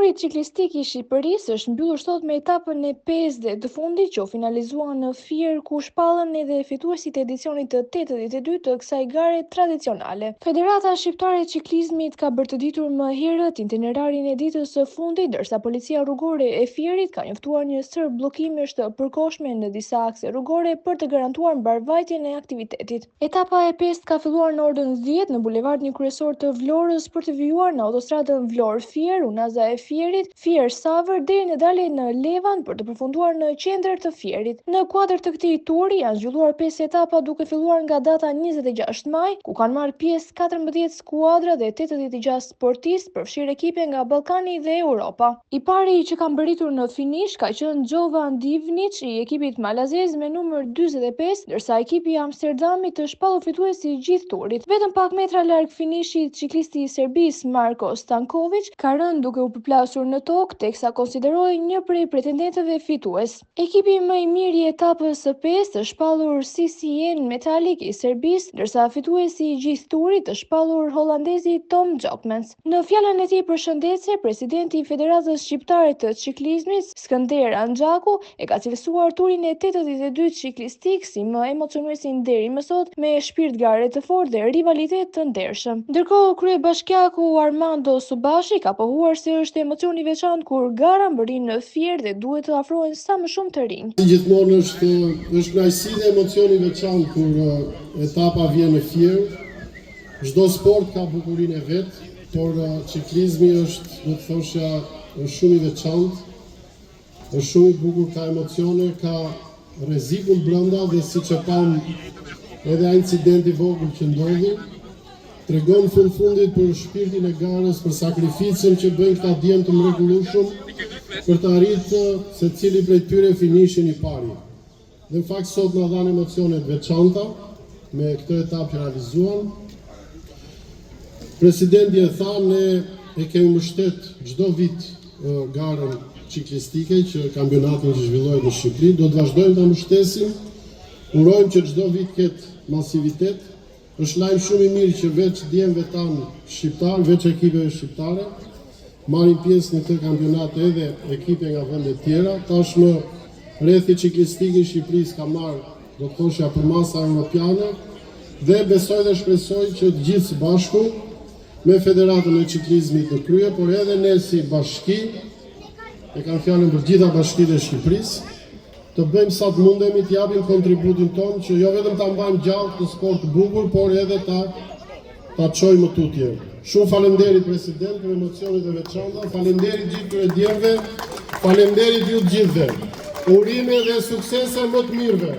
Kampionati ciklistik i Shqipërisë është mbyllur sot me etapën e 5 dhe të fundit që u finalizua në Fier, ku shpallën edhe fituesit e edicionit të 82 të kësaj gare tradicionale. Federata Shqiptare e Ciklizmit ka bërë të ditur më herët itinerarin e ditës së fundit, ndërsa Policia Rrugore e Fierit ka njoftuar një sër bllokimesh të përkohshme në disa akse rrugore për të garantuar mbarvajtjen e aktivitetit. Etapa e 5 ka filluar në orën 10 në bulevardin kryesor të Vlorës për të vijuar në autostradën Vlorë-Fier, Unaza e Fierit, Fier-Savër deri në dalje në Levan për të përfunduar në qendër të Fierit. Në kuadër të këtij turi janë zhvilluar 5 etapa duke filluar nga data 26 maj, ku kanë marrë pjesë 14 skuadra dhe 86 sportistë, përfshirë ekipe nga Ballkani dhe Europa. I pari që ka mbërritur në finish ka qenë Jovan Divnic i ekipit malazez me numër 45, ndërsa ekipi i Amsterdamit të shpallur fituesi i gjithë turit. Vetëm pak metra larg finishit, ciklisti i Serbisë Marko Stankovic ka rënë duke u përplasur në tokë, teksa konsiderohej një prej pretendentëve fitues. Ekipi më i mirë i etapës së 5 të shpallur CCN Metallic i Serbisë, ndërsa fituesi i gjithë turit të shpallur holandezi Tom Jokmans. Në fjalën e tij përshëndetse, presidenti i Federatës Shqiptare të Ciklizmit, Skënder Anxhaku, e ka cilësuar turin e 82 ciklistik si më emocionuesin deri më sot, me shpirt gare të fortë dhe rivalitet të ndershëm. Ndërkohë, kryebashkiaku Armando Subashi ka pohuar se është emocion i veçantë kur gara mbërrin në Fier dhe duhet të afrohen sa më shumë të rinj. Gjithmonë është kënaqësi dhe emocion i veçantë kur etapa vjen në Fier. Çdo sport ka bukurinë e vet, por ciklizmi është, do të thosha, është shumë i veçantë. Është shumë i bukur, ka emocione, ka rrezikun brenda dhe siç e pam edhe ai incidenti i vogël që ndodhi, tregon fundit për shpirtin e garës, për sakrificën që bëjnë këta djemë të mrekullueshëm për të arritur secili prej tyre finishin i pari. Dhe në fakt sot na dhanë emocione të veçanta me këtë etapë që realizuan. Presidenti e tha, ne e kemi mbështet çdo vit garën ciklistike që kampionatin që zhvillohet në Shqipëri, do të vazhdojmë ta mbështesim. Urojmë që çdo vit ketë masivitet. Është lajm shumë i mirë që veç djemve tanë shqiptar, veç ekipeve shqiptare, marrin pjesë në këtë kampionat edhe ekipe nga vende tjera. Tashmë rrethi ciklistik i Shqipërisë ka marrë, do të thosha, për masa europiane dhe besoj dhe shpresoj që të gjithë së bashku me Federatën e Ciklizmit në krye, por edhe ne si bashki, e kam fjalën për gjitha bashkitë e Shqipërisë, të bëjmë sa të mundemi, të japim kontributin tonë që jo vetëm ta mbajmë gjallë të sport të bukur, por edhe ta çojmë më tutje. Shumë faleminderit president për emocionet e veçanta, faleminderit gjithë kryedjemve, faleminderit ju të gjithëve. Urime dhe suksese më të mirëve.